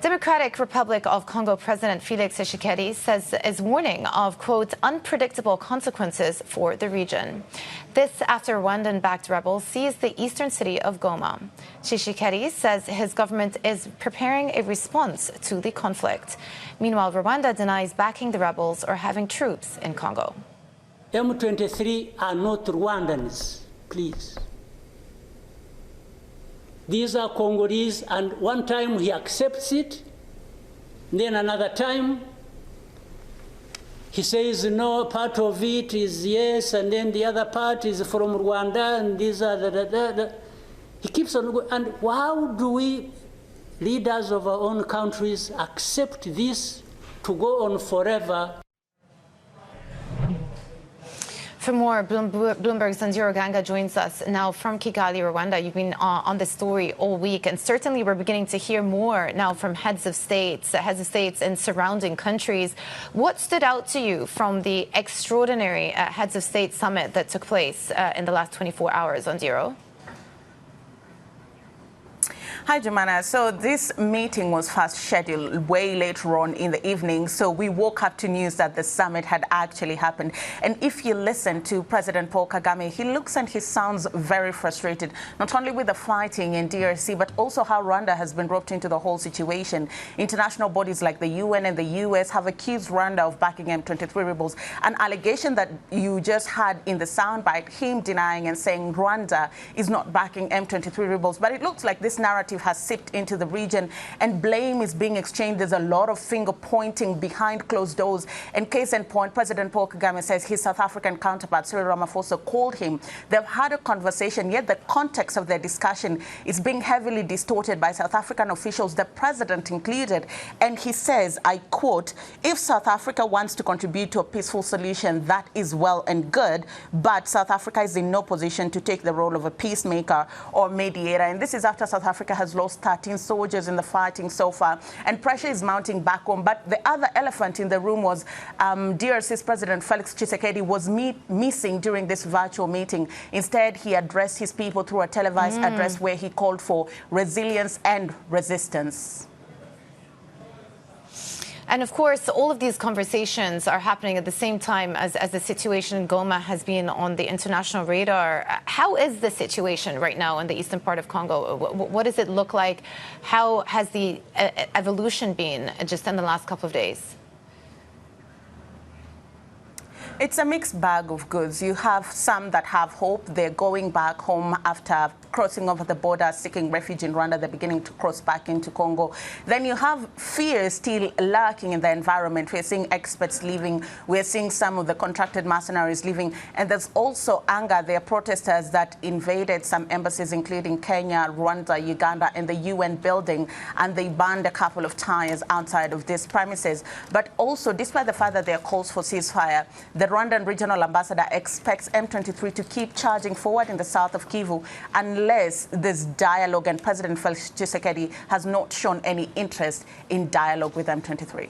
Democratic Republic of Congo President Felix Tshisekedi says is warning of, quote, unpredictable consequences for the region. This after Rwandan-backed rebels seized the eastern city of Goma. Tshisekedi says his government is preparing a response to the conflict. Meanwhile, Rwanda denies backing the rebels or having troops in Congo. M23 are not Rwandans, please. These are Congolese, and one time he accepts it, then another time he says no, part of it is yes, and then the other part is from Rwanda, and these are the. He keeps on going. And how do we, leaders of our own countries, accept this to go on forever? For more, Bloomberg's Ondiro Oganga joins us now from Kigali, Rwanda. You've been on this story all week, and certainly we're beginning to hear more now from heads of states in surrounding countries. What stood out to you from the extraordinary heads of state summit that took place in the last 24 hours, Ondiro? Hi, Jemana. So this meeting was first scheduled way later on in the evening. So we woke up to news that the summit had actually happened. And if you listen to President Paul Kagame, he looks and he sounds very frustrated, not only with the fighting in DRC, but also how Rwanda has been roped into the whole situation. International bodies like the UN and the US have accused Rwanda of backing M23 rebels, an allegation that you just had in the soundbite, him denying and saying Rwanda is not backing M23 rebels. But it looks like this narrative has seeped into the region and blame is being exchanged. There's a lot of finger pointing behind closed doors. And case in point, President Paul Kagame says his South African counterpart, Cyril Ramaphosa, called him. They've had a conversation, yet the context of their discussion is being heavily distorted by South African officials, the president included. And he says, I quote, if South Africa wants to contribute to a peaceful solution, that is well and good, but South Africa is in no position to take the role of a peacemaker or mediator. And this is after South Africa has lost 13 soldiers in the fighting so far, and pressure is mounting back home. But the other elephant in the room was DRC's President Felix Tshisekedi was missing during this virtual meeting. Instead, he addressed his people through a televised address where he called for resilience and resistance. And of course, all of these conversations are happening at the same time as the situation in Goma has been on the international radar. How is the situation right now in the eastern part of Congo? What does it look like? How has the evolution been just in the last couple of days? It's a mixed bag of goods. You have some that have hope. They're going back home after crossing over the border, seeking refuge in Rwanda. They're beginning to cross back into Congo. Then you have fear still lurking in the environment. We're seeing experts leaving. We're seeing some of the contracted mercenaries leaving. And there's also anger. There are protesters that invaded some embassies, including Kenya, Rwanda, Uganda, and the UN building. And they burned a couple of tires outside of these premises. But also, despite the fact that there are calls for ceasefire, the Rwandan regional ambassador expects M23 to keep charging forward in the south of Kivu unless there's dialogue, and President Felix Tshisekedi has not shown any interest in dialogue with M23.